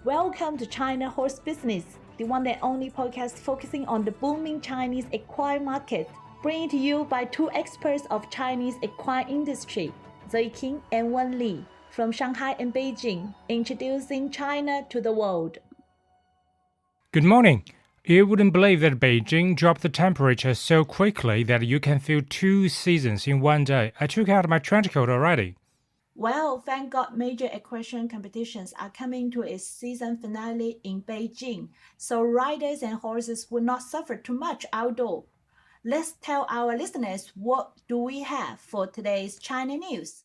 Welcome to China Horse Business, the one and only podcast focusing on the booming Chinese equine market, bringing to you by two experts of Chinese equine industry, Zoe King and Wen Li, from Shanghai and Beijing, introducing China to the world. Good morning. You wouldn't believe that Beijing dropped the temperature so quickly that you can feel 2 seasons in one day. I took out my trench coat already. Well, thank God major equestrian competitions are coming to its season finale in Beijing, so riders and horses will not suffer too much outdoor. Let's tell our listeners what do we have for today's China news.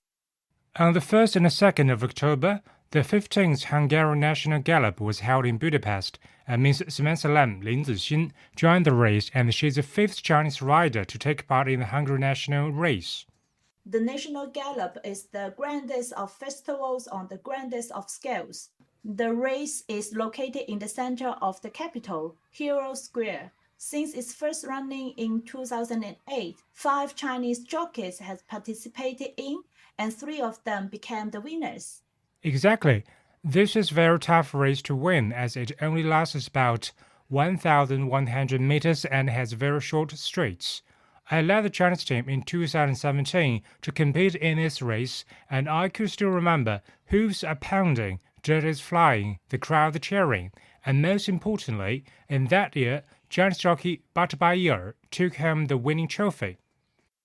On the 1st and the 2nd of October, the 15th Hungarian National Gallop was held in Budapest, and Miss Samantha Lam, Lin Zixin, joined the race, and she's the 5th Chinese rider to take part in the Hungarian national race. The National Gallop is the grandest of festivals on the grandest of scales. The race is located in the center of the capital, Hero Square. Since its first running in 2008, 5 Chinese jockeys have participated in, and 3 of them became the winners. Exactly. This is a very tough race to win, as it only lasts about 1,100 meters and has very short straights. I led the Chinese team in 2017 to compete in this race, and I could still remember hooves are pounding, dirt is flying, the crowd cheering, and most importantly, in that year, Chinese jockey Bai took home the winning trophy.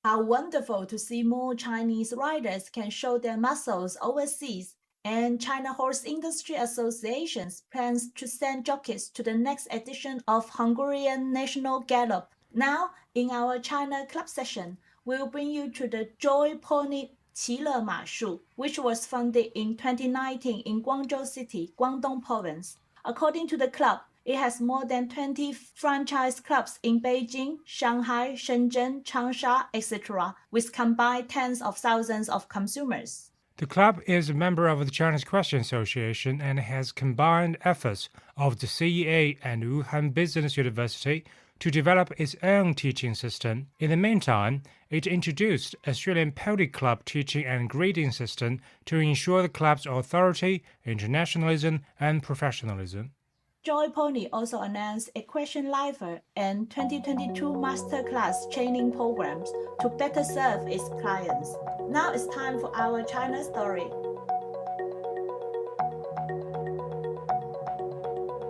How wonderful to see more Chinese riders can show their muscles overseas, and China Horse Industry Association's plans to send jockeys to the next edition of Hungarian National Gallop. Now, in our China Club session, we'll bring you to the Joy Pony 齐乐马术, which was founded in 2019 in Guangzhou City, Guangdong Province. According to the club, it has more than 20 franchise clubs in Beijing, Shanghai, Shenzhen, Changsha, etc., with combined tens of thousands of consumers. The club is a member of the Chinese Equestrian Association and has combined efforts of the CEA and Wuhan Business University to develop its own teaching system. In the meantime, it introduced Australian Pony Club teaching and grading system to ensure the club's authority, internationalism, and professionalism. Joy Pony also announced Equestrian Lifer and 2022 Masterclass training programs to better serve its clients. Now it's time for our China story.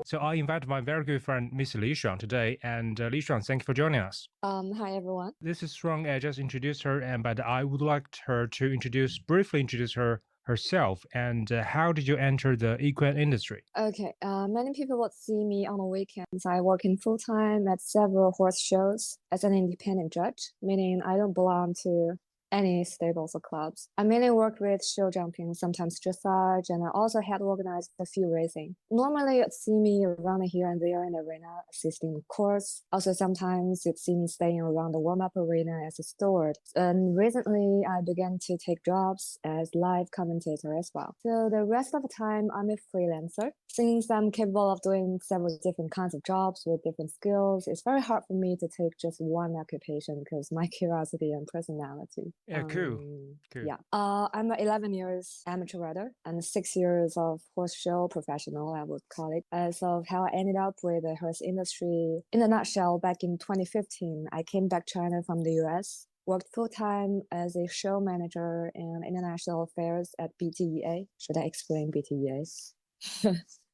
So I invited my very good friend, Miss Li Shuang, today. And Li Shuang, thank you for joining us. Hi, everyone. This is Shuang. I just introduced her, but I would like her to briefly introduce herself. And how did you enter the equine industry? Okay, many people would see me on the weekends. I work in full-time at several horse shows as an independent judge, meaning I don't belong to any stables or clubs. I mainly work with show jumping, sometimes dressage, and I also had organized a few racing. Normally, you'd see me around here and there in the arena, assisting the course. Also, sometimes you'd see me staying around the warm-up arena as a steward. And recently, I began to take jobs as live commentator as well. So the rest of the time, I'm a freelancer. Since I'm capable of doing several different kinds of jobs with different skills, it's very hard for me to take just one occupation because my curiosity and personality. Yeah, cool. Yeah. I'm an 11 years amateur rider and 6 years of horse show professional, I would call it. As of how I ended up with the horse industry, in a nutshell, back in 2015, I came back China from the US, worked full-time as a show manager in international affairs at BTEA. Should I explain BTEAs?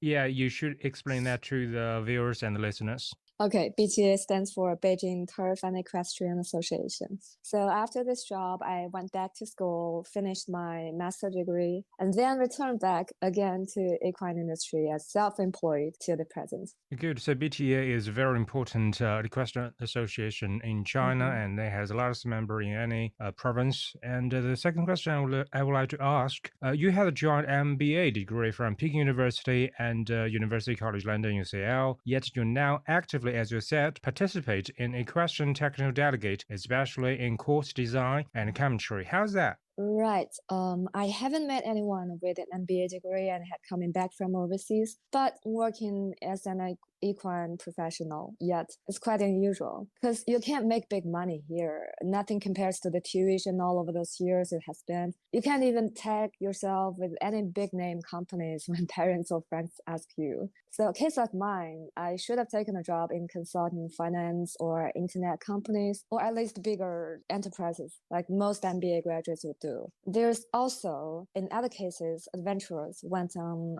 Yeah, you should explain that to the viewers and the listeners. Okay, BTA stands for Beijing Turf and Equestrian Association. So after this job, I went back to school, finished my master's degree, and then returned back again to equine industry as self-employed till the present. Good. So BTA is a very important equestrian association in China, and it has a lot of members in any province. And the second question I would like to ask, you had a joint MBA degree from Peking University and University College London, UCL, yet you now actively, as you said, participate in equestrian technical delegate, especially in course design and commentary. How's that? Right. I haven't met anyone with an MBA degree and had coming back from overseas, but working as an equine professional yet. It's quite unusual because you can't make big money here. Nothing compares to the tuition all over those years it has spent. You can't even tag yourself with any big name companies when parents or friends ask you. So a case like mine, I should have taken a job in consulting, finance, or internet companies, or at least bigger enterprises, like most MBA graduates would do. There's also, in other cases, adventurers went on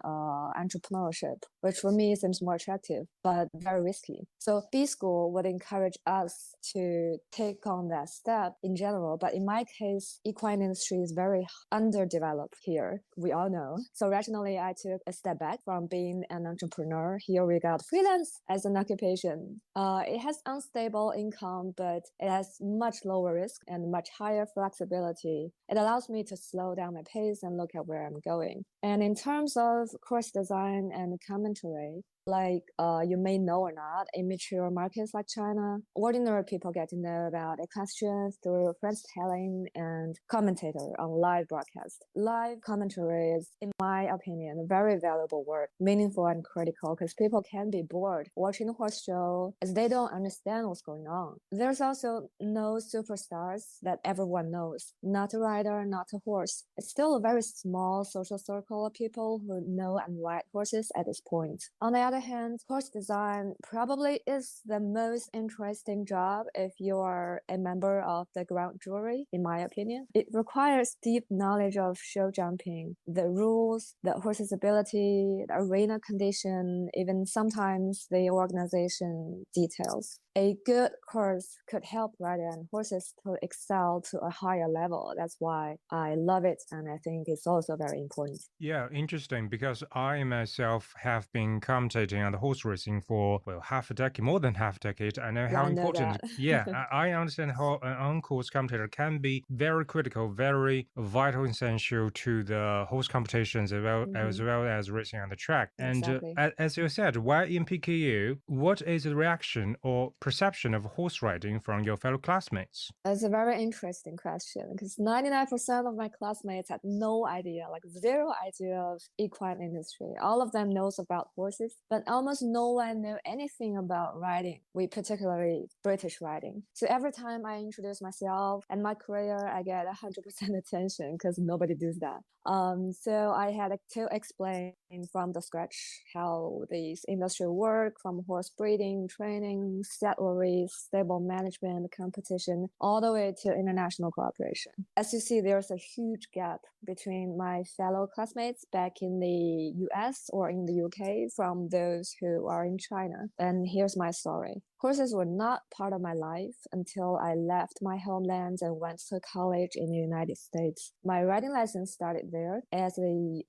entrepreneurship, which for me seems more attractive, but very risky. So B school would encourage us to take on that step in general. But in my case, equine industry is very underdeveloped here. We all know. So rationally, I took a step back from being an entrepreneur. Here we got freelance as an occupation. It has unstable income, but it has much lower risk and much higher flexibility. It allows me to slow down my pace and look at where I'm going. And in terms of course design and commentary, like you may know or not, in mature markets like China, ordinary people get to know about equestrian through friends telling and commentator on live broadcast. Live commentary is, in my opinion, very valuable work, meaningful and critical because people can be bored watching a horse show as they don't understand what's going on. There's also no superstars that everyone knows, not a rider, not a horse. It's still a very small social circle of people who know and ride horses at this point. On the other hand, horse design probably is the most interesting job if you are a member of the ground jury, in my opinion. It requires deep knowledge of show jumping, the rules, the horse's ability, the arena condition, even sometimes the organization details. A good course could help rider and horses to excel to a higher level. That's why I love it, and I think it's also very important. Yeah, interesting, because I myself have been commentating on the horse racing for, well, half a decade, more than half a decade. I know how I know important, that. yeah, I understand how an on-course commentator can be very critical, very vital, essential to the horse competitions as well as racing on the track. And Exactly. as you said, while in PKU, what is the reaction or perception of horse riding from your fellow classmates? That's a very interesting question because 99% of my classmates had no idea, like zero idea of equine industry. All of them knows about horses, but almost no one knew anything about riding. We particularly British riding. So every time I introduce myself and my career, I get 100% attention because nobody does that. So I had to explain from the scratch how this industry work, from horse breeding, training, saddlery, stable management, competition, all the way to international cooperation. As you see, there's a huge gap between my fellow classmates back in the US or in the UK from those who are in China. And here's my story. Horses were not part of my life until I left my homeland and went to college in the United States. My riding license started there as a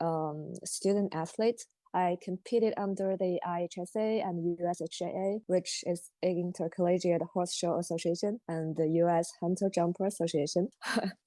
student athlete. I competed under the IHSA and USHAA, which is Intercollegiate Horse Show Association, and the US Hunter Jumper Association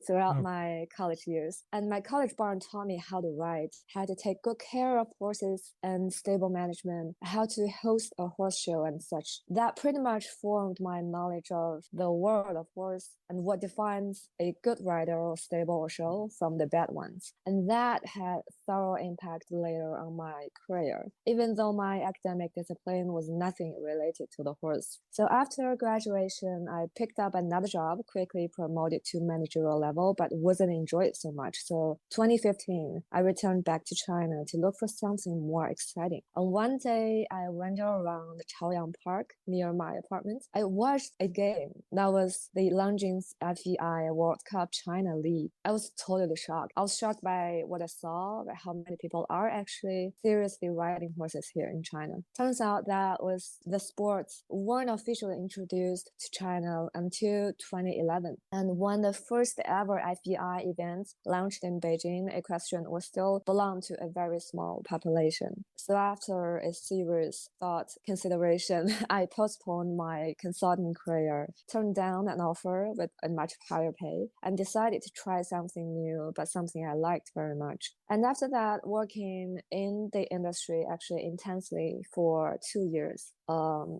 throughout my college years. And my college barn taught me how to ride, how to take good care of horses and stable management, how to host a horse show and such. That pretty much formed my knowledge of the world of horse and what defines a good rider or stable or show from the bad ones. And that had thorough impact later on my career, even though my academic discipline was nothing related to the horse. So after graduation, I picked up another job, quickly promoted to managerial level, but wasn't enjoyed so much. So 2015, I returned back to China to look for something more exciting. On one day, I wandered around the Chaoyang Park near my apartment. I watched a game that was the Longines FEI World Cup China League. I was totally shocked. I was shocked by what I saw, by how many people are actually seriously riding horses here in China. Turns out that was the sports weren't officially introduced to China until 2011. And when the first ever FEI event launched in Beijing, equestrian was still belonged to a very small population. So after a serious thought consideration, I postponed my consulting career, turned down an offer with a much higher pay, and decided to try something new, but something I liked very much. And after that, working in the industry actually intensely for 2 years.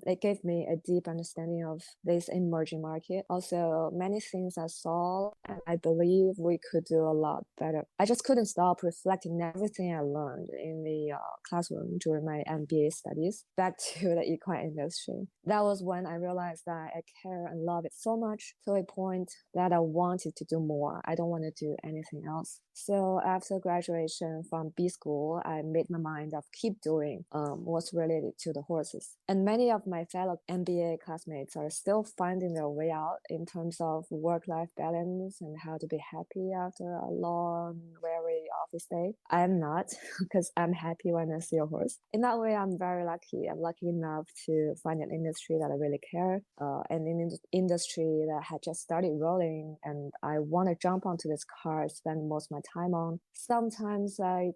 It gave me a deep understanding of this emerging market. Also, many things I saw, and I believe we could do a lot better. I just couldn't stop reflecting everything I learned in the classroom during my MBA studies back to the equine industry. That was when I realized that I care and love it so much to a point that I wanted to do more. I don't want to do anything else. So after graduation from B school, I made my mind of keep doing what's related to the horses. And many of my fellow MBA classmates are still finding their way out in terms of work-life balance and how to be happy after a long, weary office day. I'm not, because I'm happy when I see a horse. In that way, I'm very lucky. I'm lucky enough to find an industry that I really care, and an industry that had just started rolling, and I want to jump onto this car, spend most of my time on. Sometimes I'd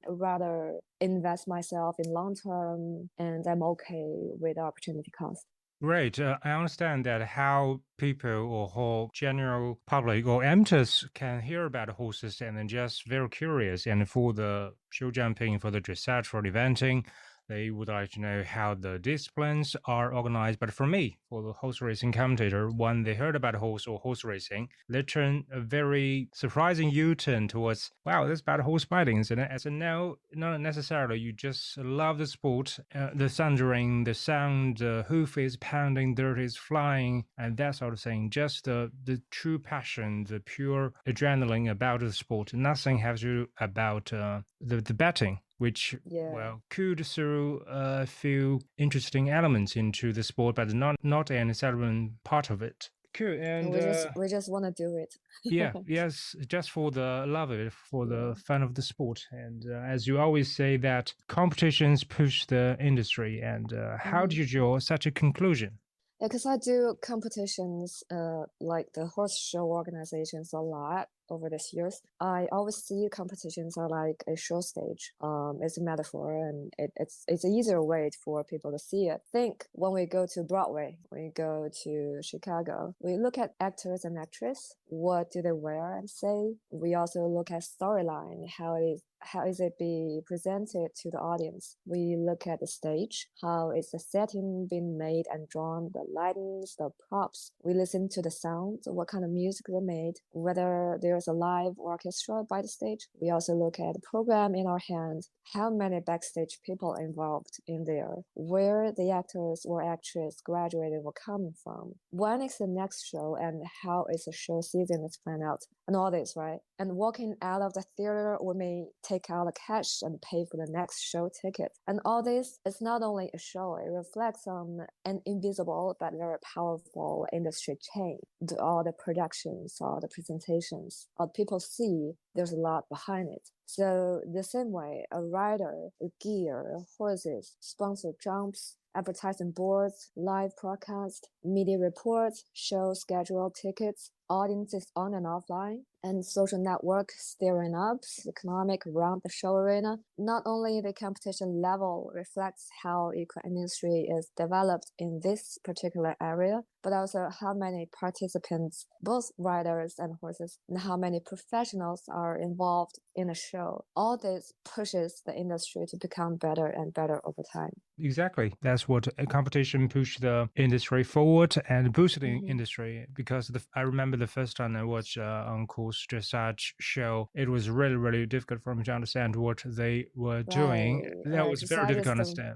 rather invest myself in long term, and I'm okay with the opportunity cost. Great. I understand that how people or whole general public or amateurs can hear about horses and then just very curious. And for the show jumping, for the dressage, for the eventing, they would like to know how the disciplines are organized. But for me, for the horse racing commentator, when they heard about horse or horse racing, they turn a very surprising U-turn towards, wow, that's about horse riding. And I said, no, not necessarily. You just love the sport, the thundering, the sound, the hoof is pounding, dirt is flying, and that sort of thing. Just the true passion, the pure adrenaline about the sport. Nothing has to do about the betting, which could throw a few interesting elements into the sport, but not an essential part of it. Cool, and we just want to do it. yes, just for the love of it, for the fun of the sport. And as you always say, that competitions push the industry. And how did you draw such a conclusion? Because I do competitions like the horse show organizations a lot over these years. I always see competitions are like a show stage. It's a metaphor, and it's an easier way for people to see it. Think when we go to Broadway, when we go to Chicago, we look at actors and actresses. What do they wear and say? We also look at storyline, how is it be presented to the audience? We look at the stage, how is the setting being made and drawn, the lightings, the props. We listen to the sound, what kind of music they made, whether there's a live orchestra by the stage. We also look at the program in our hand, how many backstage people involved in there, where the actors or actress graduated were coming from, when is the next show, and how is the show season is planned out, and all this, right? And walking out of the theater, we may take out the cash and pay for the next show ticket. And all this is not only a show, it reflects on an invisible but very powerful industry chain. All the productions, all the presentations, all the people see, there's a lot behind it. So the same way, a rider, gear, horses, sponsored jumps, advertising boards, live broadcast, media reports, show schedule, tickets, audiences on and offline, and social network steering up economic around the show arena. Not only the competition level reflects how equine industry is developed in this particular area, but also how many participants, both riders and horses, and how many professionals are involved in a show. All this pushes the industry to become better and better over time. Exactly. That's what a competition pushed the industry forward and boosted the industry. Because I remember the first time I watched Uncle's dressage show, it was really, really difficult for me to understand what they were doing. That was very difficult to understand.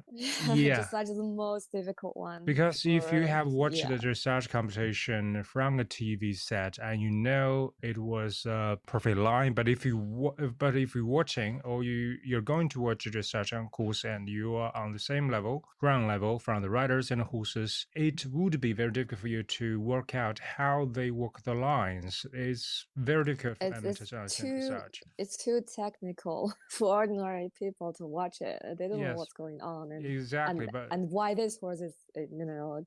Dressage is the most difficult one. Because if you have watched the dressage competition from a TV set and you know it was a perfect line, but if you're watching or you're going to watch a dressage on course and you are on the same level, ground level from the riders and the horses, it would be very difficult for you to work out how they walk the lines. It's very difficult for amateurs to understand dressage. It's too technical for ordinary people to watch it. They don't know what's going on. And why this horse is,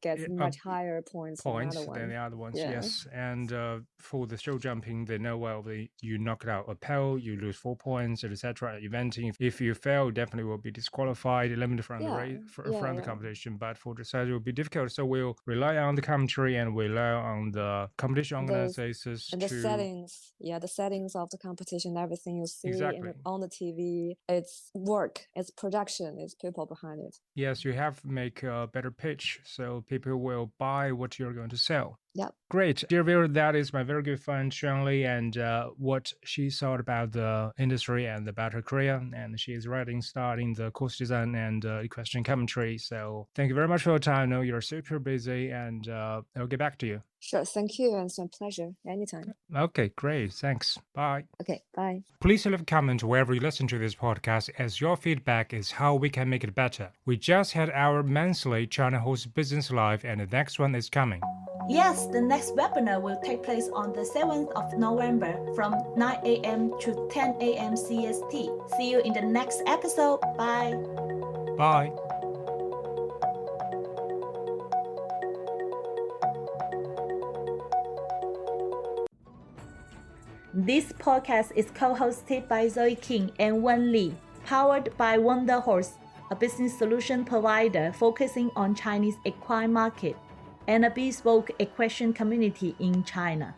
gets much higher points than the other ones. Yes. And for the show jumping, they know, well, you knock it out a pole, you lose 4 points, etc. Eventing, if you fail, definitely will be disqualified, eliminated from the race, from the competition. But for dressage, it will be difficult. So we'll rely on the commentary and rely on the competition organizers and the settings. the settings of the competition, everything you see Exactly. on the TV, it's work, it's production, it's people behind it. Yes, you have to make a better pitch so people will buy what you're going to sell. Yep. Great. Dear viewer, that is my very good friend Shuang Li and what she thought about the industry and about her career. And she is writing star in the course design and equestrian commentary. So thank you very much for your time. I know you're super busy and I'll get back to you. Sure, thank you, and it's a pleasure. Anytime. Okay, great. Thanks. Bye. Okay, bye. Please leave a comment wherever you listen to this podcast, as your feedback is how we can make it better. We just had our monthly China Horse Business Live, and the next one is coming. Yes, the next webinar will take place on the 7th of November from 9 a.m. to 10 a.m. CST. See you in the next episode. Bye. Bye. This podcast is co-hosted by Zoe King and Wen Li, powered by Wonder Horse, a business solution provider focusing on Chinese equine market and a bespoke equestrian community in China.